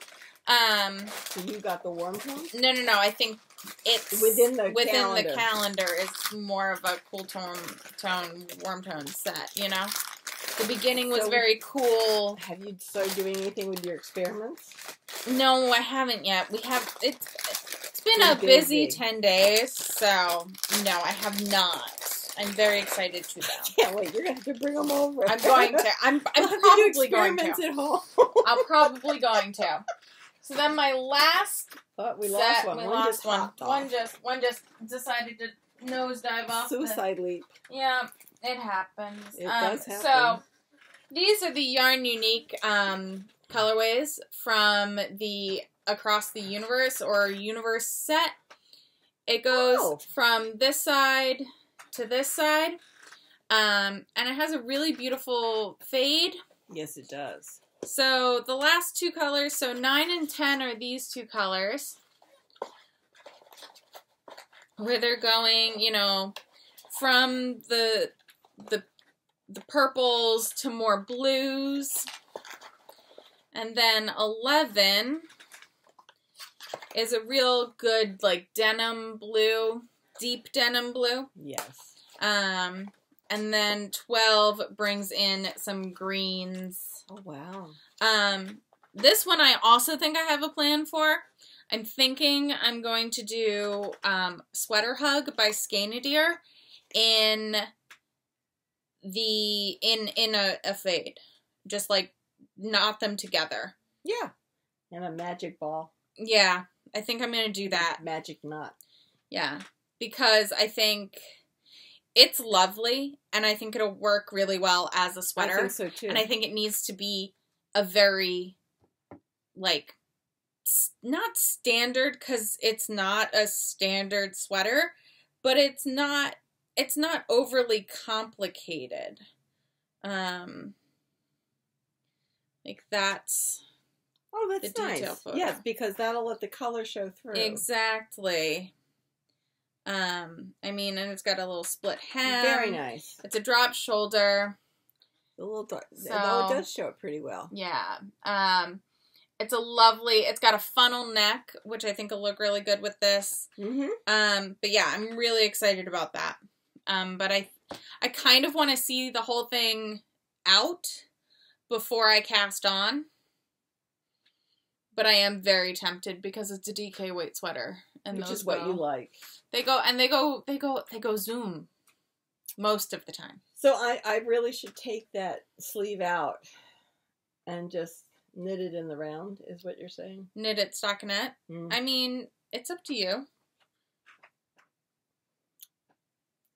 So you got the warm tone?
No. I think it's
within the
calendar is more of a cool tone, warm tone set. You know, the beginning was very cool.
Have you started doing anything with your experiments?
No, I haven't yet. It's been a busy 10 days, so no, I have not. I'm very excited to though.
I can't wait. You're going to have to bring them over.
I'm going to. I'm probably going to.
At home.
I'm probably going to. So then my last
we lost
set,
one.
we
One
lost
just
one. One just decided to nosedive off.
Suicide leap.
Yeah, it happens.
It does happen.
So these are the Yarn Unique colorways from the Across the Universe or Universe set. It goes from this side to this side, and it has a really beautiful fade.
Yes, it does.
So the last 2 colors, so 9 and 10 are these 2 colors, where they're going, you know, from the purples to more blues, and then 11 is a real good like denim blue, deep denim blue.
Yes.
And then 12 brings in some greens.
Oh, wow.
This one I also think I have a plan for. I'm thinking I'm going to do Sweater Hug by Skeinadir. in a fade. Just like knot them together.
Yeah. And a magic ball.
Yeah. I think I'm going to do that.
Magic knot.
Yeah. Because I think it's lovely, and I think it'll work really well as a sweater.
I think so, too.
And I think it needs to be a very, like, not standard, because it's not a standard sweater, but it's not overly complicated. Like, that's...
Oh, that's nice.
Photo.
Yes, because that'll let the color show through.
Exactly. I mean, and it's got a little split hem.
Very nice.
It's a drop shoulder.
A little dark. So, it does show it pretty well.
Yeah. It's a lovely, it's got a funnel neck, which I think will look really good with this.
Mm-hmm.
But yeah, I'm really excited about that. But I kind of want to see the whole thing out before I cast on. But I am very tempted because it's a DK weight sweater, and
which
those
is what you like.
They go zoom most of the time.
So I really should take that sleeve out and just knit it in the round, is what you're saying?
Knit it stockinette.
Mm.
I mean, it's up to you.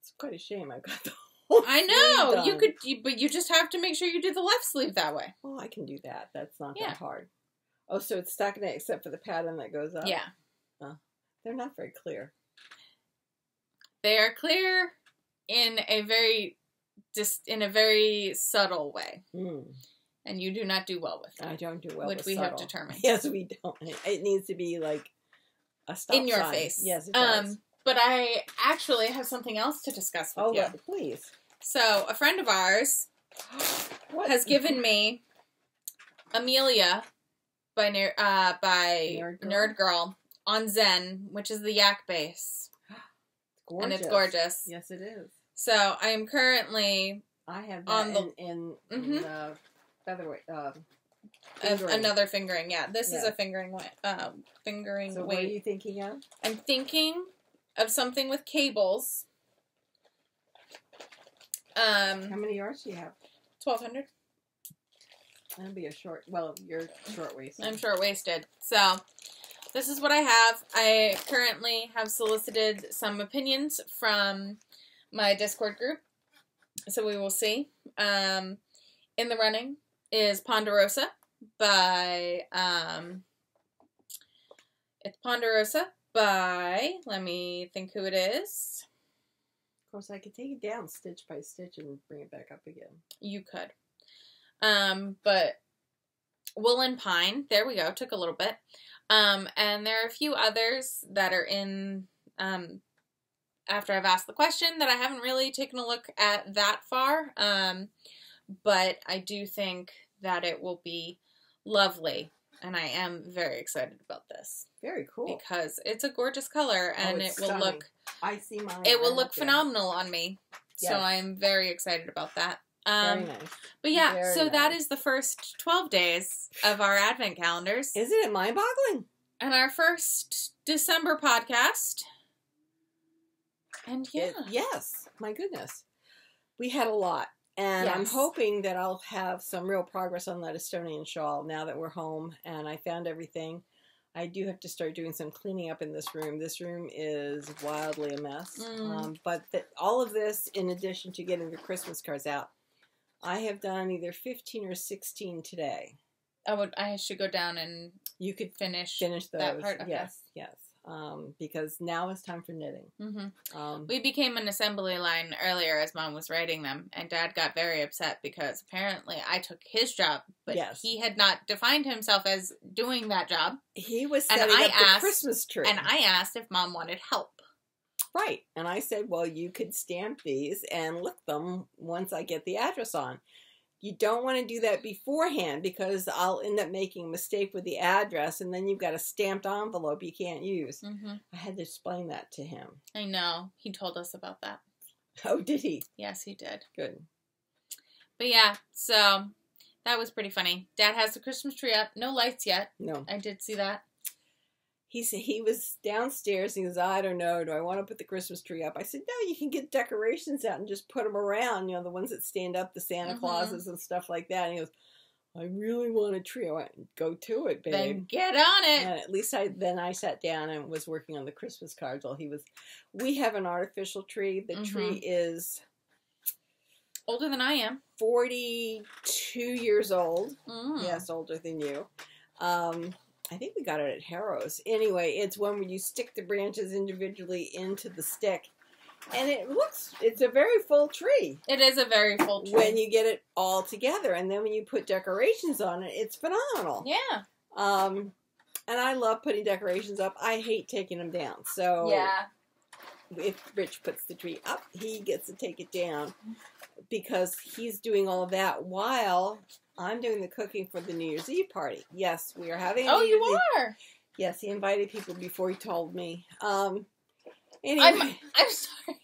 It's quite a shame I've got the whole
I know
done.
you could, but you just have to make sure you do the left sleeve that way.
Oh, I can do that. That's not that hard. Oh, so it's stockinette except for the pattern that goes up?
Yeah.
They're not very clear.
They are clear in a very subtle way.
Mm.
And you do not do well with it.
I don't do well
with
which
we
subtle.
have determined.
Yes, we don't. It needs to be like a stop
in your
sign.
face.
Yes, it does.
But I actually have something else to discuss with you.
Oh, please.
So, a friend of ours has given me Amelia by Nerd Girl on Zen, which is the yak base.
Gorgeous.
And it's gorgeous.
Yes, it is.
So I am currently
I have that in featherweight.
Another fingering. Yeah, this is a fingering weight.
So what are you thinking of?
I'm thinking of something with cables.
How many yards do you have?
1,200.
That'd be a short. Well, you're short-waisted.
I'm short-waisted. So this is what I have. I currently have solicited some opinions from my Discord group. So we will see. In the running is Ponderosa by, it's Ponderosa by, let me think who it is.
Of course, I could take it down stitch by stitch and bring it back up again.
You could. But Wool and Pine, there we go, took a little bit. And there are a few others that are in, after I've asked the question, that I haven't really taken a look at that far. But I do think that it will be lovely. And I am very excited about this.
Very cool.
Because it's a gorgeous color, and it will
stunning.
look...
I see mine.
It will look phenomenal on me.
Yes.
So I'm very excited about that.
Very nice.
But yeah,
Very
so
nice.
that is the first 12 days of our Advent calendars.
Isn't it mind-boggling?
And our first December podcast. And yeah.
Yes. My goodness. We had a lot. And I'm hoping that I'll have some real progress on that Estonian shawl now that we're home and I found everything. I do have to start doing some cleaning up in this room. This room is wildly a mess. But all of this, in addition to getting the Christmas cards out, I have done either 15 or 16 today.
I should go down and
you could
finish
those.
that part. Okay.
Yes. Because now it's time for knitting.
Mm-hmm. We became an assembly line earlier as Mom was writing them, and Dad got very upset because apparently I took his job, but he had not defined himself as doing that job.
He was setting up the Christmas tree.
And I asked if Mom wanted help.
Right. And I said, well, you could stamp these and lick them once I get the address on. You don't want to do that beforehand because I'll end up making a mistake with the address and then you've got a stamped envelope you can't use.
Mm-hmm.
I had to explain that to him.
I know. He told us about that.
Oh, did he?
Yes, he did.
Good.
But yeah, so that was pretty funny. Dad has the Christmas tree up. No lights yet.
No.
I did see that.
he was downstairs and he goes, I don't know, do I want to put the Christmas tree up? I said, no, you can get decorations out and just put them around, you know, the ones that stand up, the Santa Clauses and stuff like that. And he goes, I really want a tree. I went, go to it, babe.
Then get on it.
And at least I sat down and was working on the Christmas cards while we have an artificial tree. The tree is
older than I am.
42 years old.
Mm.
Yes, older than you. I think we got it at Harrow's. Anyway, it's one where you stick the branches individually into the stick. And it's a very full tree.
It is a very full tree.
When you get it all together. And then when you put decorations on it, it's phenomenal.
Yeah.
And I love putting decorations up. I hate taking them down. So
yeah.
If Rich puts the tree up, he gets to take it down. Because he's doing all of that while I'm doing the cooking for the New Year's Eve party. Yes, we are having a New Year's Eve.
Are?
Yes, he invited people before he told me. Anyway.
I'm sorry.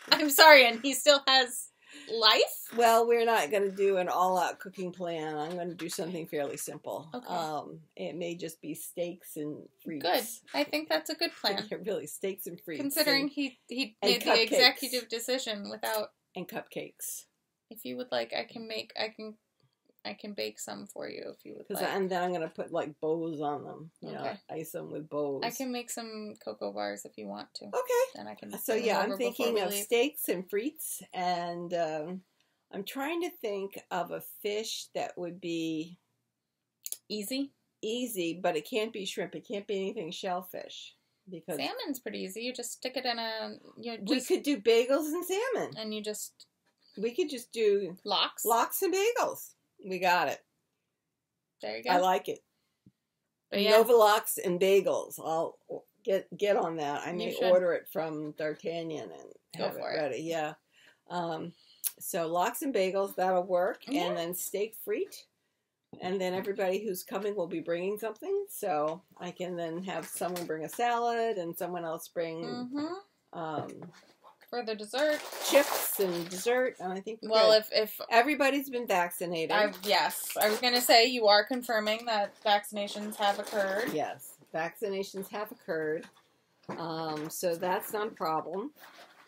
I'm sorry, and he still has life?
Well, we're not going to do an all-out cooking plan. I'm going to do something fairly simple.
Okay.
It may just be steaks and frites.
Good. I think that's a good plan.
Really, steaks and frites.
Considering he made the executive decision without...
And cupcakes.
If you would like, I can bake some for you if you would like.
And then I'm going to put like bows on them. You know, ice them with bows.
I can make some cocoa bars if you want to.
Okay.
Then I can.
So yeah, I'm thinking of steaks and frites, and I'm trying to think of a fish that would be
easy,
but it can't be shrimp. It can't be anything shellfish. Because
salmon's pretty easy. You just stick it in a...
we could do bagels and salmon.
And you just...
We could just do...
Lox
and bagels. We got it.
There you go.
I like it.
But yeah.
Nova lox and bagels. I'll get on that. I may order it from D'Artagnan and have it ready. Yeah. So lox and bagels, that'll work. Yeah. And then steak frite. And then everybody who's coming will be bringing something. So I can then have someone bring a salad and someone else bring
for the dessert,
chips and dessert. And I think
if
everybody's been vaccinated.
Yes. I was going to say you are confirming that vaccinations have occurred.
Yes. Vaccinations have occurred. So that's not a problem.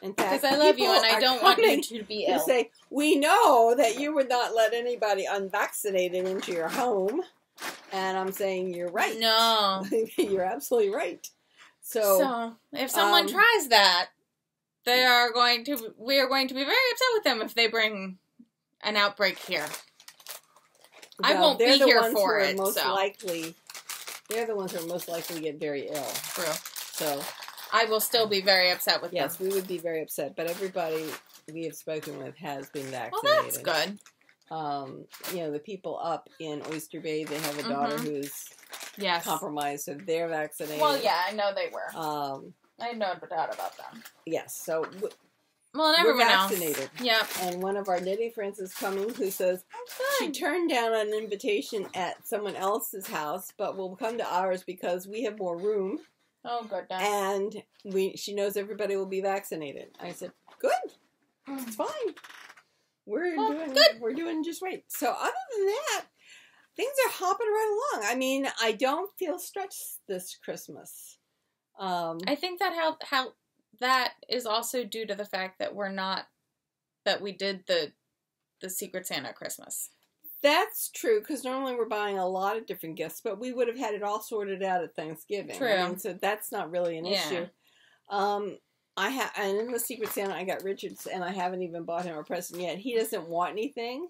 In fact,
because I love you and I don't want you to be ill.
Say, we know that you would not let anybody unvaccinated into your home. And I'm saying you're right.
No.
You're absolutely right. So
if someone tries that, we are going to be very upset with them if they bring an outbreak here. I won't be here for it.
They're the ones who are most likely to get very ill.
True.
So
I will still be very upset with them.
Yes, we would be very upset. But everybody we have spoken with has been vaccinated.
Well, that's good.
You know, the people up in Oyster Bay, they have a daughter who's compromised, so they're vaccinated.
Well, yeah, I know they were. I had no doubt about them.
Yes, so
and everyone
vaccinated.
Else. Yeah.
And one of our knitting friends is coming who says she turned down an invitation at someone else's house, but will come to ours because we have more room.
Oh, goodness.
And she knows everybody will be vaccinated. I said, good. It's fine. We're doing just right. So other than that, things are hopping right along. I mean, I don't feel stretched this Christmas.
I think that how that is also due to the fact that we did the Secret Santa Christmas. That's true, because normally we're buying a lot of different gifts, but we would have had it all sorted out at Thanksgiving. True. I mean, so that's not really an issue. And in the Secret Santa, I got Richard's, and I haven't even bought him a present yet. He doesn't want anything,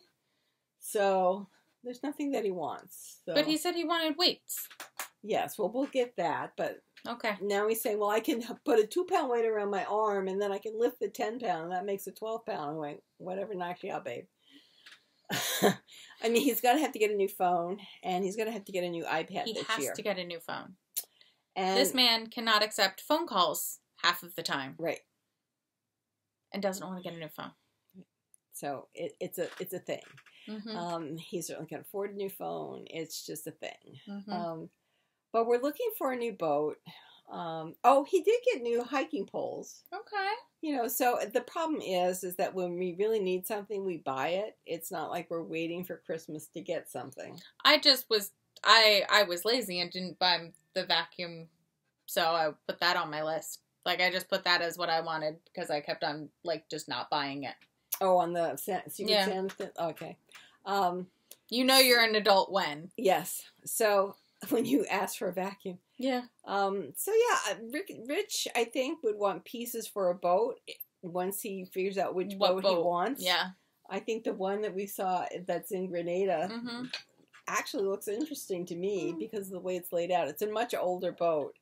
so there's nothing that he wants. So. But he said he wanted weights.
Yes, well, we'll get that, but
okay. Now
he's saying, well, I can put a 2-pound weight around my arm, and then I can lift the 10-pound, and that makes a 12-pound. I'm like, whatever knocks you out, babe. I mean, he's going to have to get a new phone, and he's going to have to get a new iPad this year. He has to get a new phone. And this man cannot accept phone calls half of the time. Right. And doesn't want to get a new phone. So, it's a thing. Mm-hmm. He certainly can afford a new phone. It's just a thing. Mm-hmm. But we're looking for a new boat. He did get new hiking poles. Okay. You know, so the problem is that when we really need something, we buy it. It's not like we're waiting for Christmas to get something. I was lazy and didn't buy the vacuum
So I put that on my list. Like, I just put that as what I wanted because I kept on, like, just not buying it.
Oh, on the Secret Santa thing? Okay.
You know you're an adult when.
Yes. So, when you ask for a vacuum.
Yeah.
So, yeah, Rich, I think, would want pieces for a boat once he figures out which boat he wants.
Yeah.
I think the one that we saw that's in Grenada actually looks interesting to me because of the way it's laid out. It's a much older boat.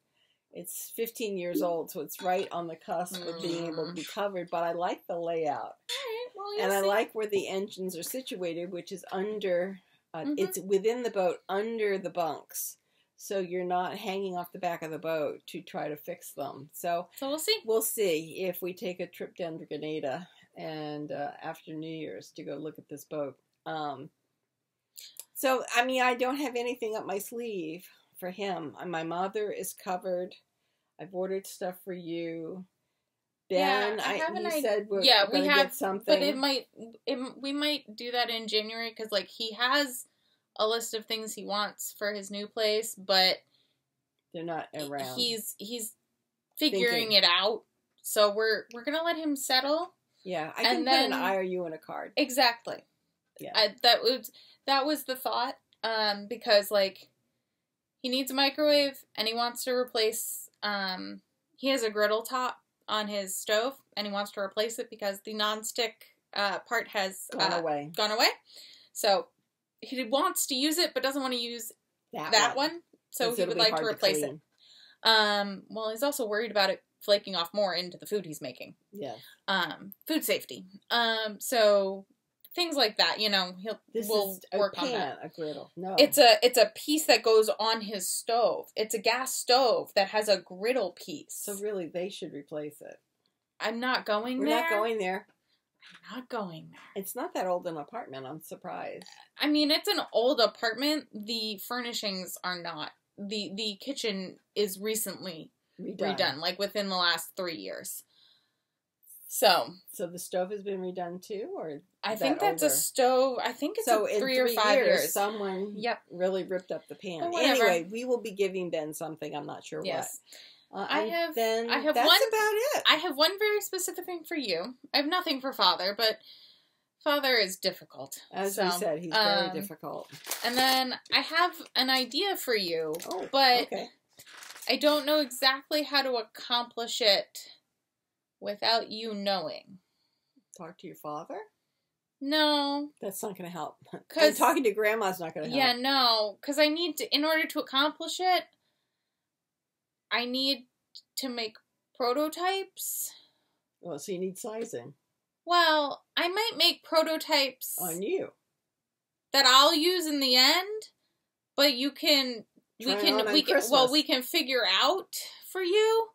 It's 15 years old, so it's right on the cusp of being able to be covered. But I like the layout.
All right. Well,
and I like where the engines are situated, which is under, it's within the boat, under the bunks. So you're not hanging off the back of the boat to try to fix them. So
we'll see.
We'll see if we take a trip down to Grenada and after New Year's to go look at this boat. So, I mean, I don't have anything up my sleeve for him. My mother is covered. I've ordered stuff for you. Ben, he said we're going to get something.
But we might do that in January because, like, he has a list of things he wants for his new place, but
they're not around.
He's figuring it out. So we're going to let him settle.
Yeah, I can put an IOU in a card.
Exactly. Yeah. That was the thought, because, like, he needs a microwave, and he wants to replace, he has a griddle top on his stove, and he wants to replace it because the nonstick part has gone away. So he wants to use it, but doesn't want to use that one. So he would like to replace it. Well, he's also worried about it flaking off more into the food he's making.
Yeah.
Food safety. So things like that, you know, we'll work on that.
A griddle. No.
It's a piece that goes on his stove. It's a gas stove that has a griddle piece.
So really, they should replace it.
I'm not going there.
We're not going there.
I'm not going there.
It's not that old an apartment. I'm surprised.
I mean, it's an old apartment. The furnishings are not. The kitchen is recently redone, like within the last 3 years. So
the stove has been redone too, or
I think that's older? A stove. I think it's so 3 or 5 years.
Someone really ripped up the pan.
Well,
anyway, we will be giving Ben something. I'm not sure what.
I have
that's
about
it.
I have one very specific thing for you. I have nothing for Father, but Father is difficult.
As we said, he's very difficult.
And then I have an idea for you,
but okay.
I don't know exactly how to accomplish it without you knowing.
Talk to your father?
No.
That's not going to help. And talking to Grandma's not going to help.
Yeah, no. Because I need to, in order to accomplish it, I need to make prototypes.
Well, so you need sizing.
Well, I might make prototypes.
On you.
That I'll use in the end, but we can figure out for you.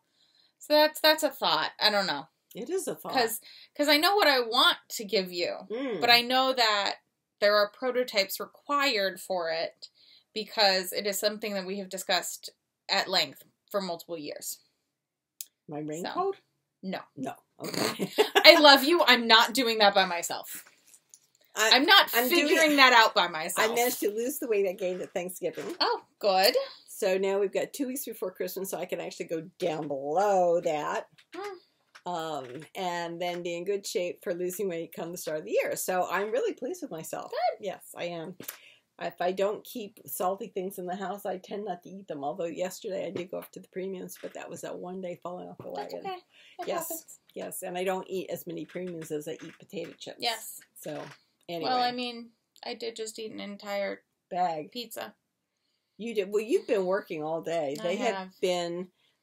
So that's a thought. I don't know.
It is a thought.
Because I know what I want to give you, but I know that there are prototypes required for it because it is something that we have discussed at length for multiple years.
My raincoat?
No.
No. Okay.
I love you. I'm not doing that by myself. I'm figuring that out by myself.
I managed to lose the weight I gained at Thanksgiving.
Oh, good.
So now we've got 2 weeks before Christmas, so I can actually go down below that. And then be in good shape for losing weight come the start of the year. So I'm really pleased with myself.
Good.
Yes, I am. If I don't keep salty things in the house, I tend not to eat them. Although yesterday I did go up to the premiums, but that was that one day falling off the wagon.
That's okay. It happens.
Yes. And I don't eat as many premiums as I eat potato chips.
Yes.
So, anyway.
Well, I mean, I did just eat an entire
bag
pizza.
You did. Well, you've been working all day.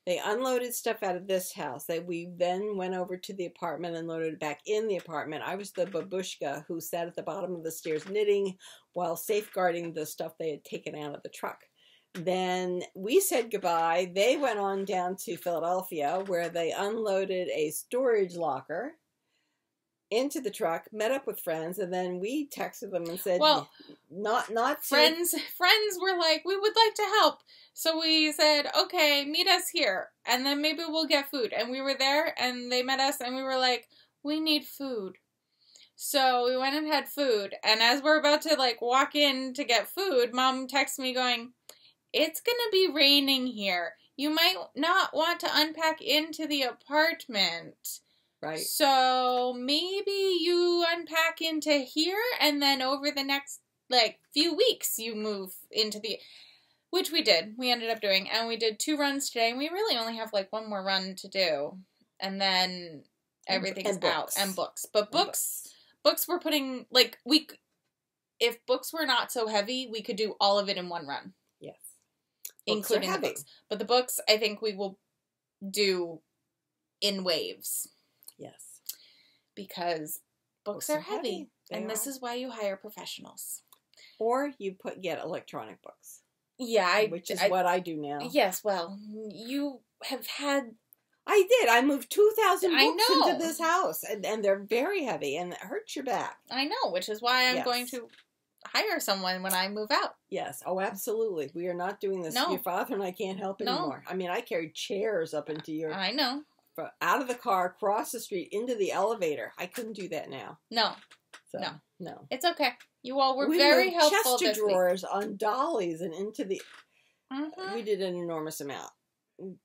They unloaded stuff out of this house. We then went over to the apartment and loaded it back in the apartment. I was the babushka who sat at the bottom of the stairs knitting while safeguarding the stuff they had taken out of the truck. Then we said goodbye. They went on down to Philadelphia where they unloaded a storage locker into the truck, met up with friends, and then we texted them and said,
well,
not
friends were like, we would like to help. So we said, okay, meet us here, and then maybe we'll get food. And we were there, and they met us, and we were like, we need food. So we went and had food, and as we're about to, like, walk in to get food, Mom texted me going, it's going to be raining here. You might not want to unpack into the apartment.
Right.
So maybe you unpack into here, and then over the next, like, few weeks you move into the... Which we did. We ended up doing. And we did 2 runs today, and we really only have, like, 1 more run to do. And then everything's out. And books. But books we're putting, like, if books were not so heavy, we could do all of it in 1 run.
Yes.
Including the books. But the books, I think we will do in waves.
Yes.
Because books are heavy. And this is why you hire professionals.
Or you get electronic books.
Yeah.
Which is what I do now.
Yes, well, you have had...
I did. I moved 2,000 books into this house. And they're very heavy. And it hurts your back.
I know, which is why I'm going to hire someone when I move out.
Yes. Oh, absolutely. We are not doing this. No. Your father and I can't help anymore. I mean, I carried chairs up into your...
I know.
Out of the car, across the street, into the elevator. I couldn't do that now.
No.
So, no.
It's okay. You all were very helpful
this week. Chest of drawers on dollies and into the... We did an enormous amount,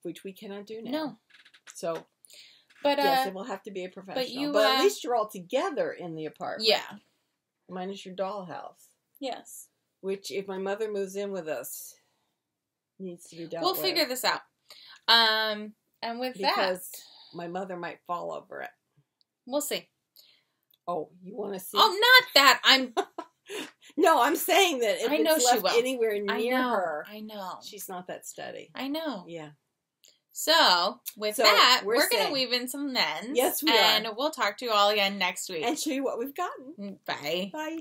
which we cannot do now. No. So, yes, it will have to be a professional. But at least you're all together in the apartment.
Yeah.
Minus your dollhouse.
Yes.
Which, if my mother moves in with us, needs to be dealt with.
We'll figure this out. And with
because my mother might fall over it.
We'll see.
Oh, you want to see?
Oh, not that.
No, I'm saying that if it's left anywhere near her,
I know.
She's not that steady.
I know.
Yeah.
So, with that, we're going to weave in some mends.
Yes, we are.
And we'll talk to you all again next week.
And show you what we've gotten.
Bye.
Bye.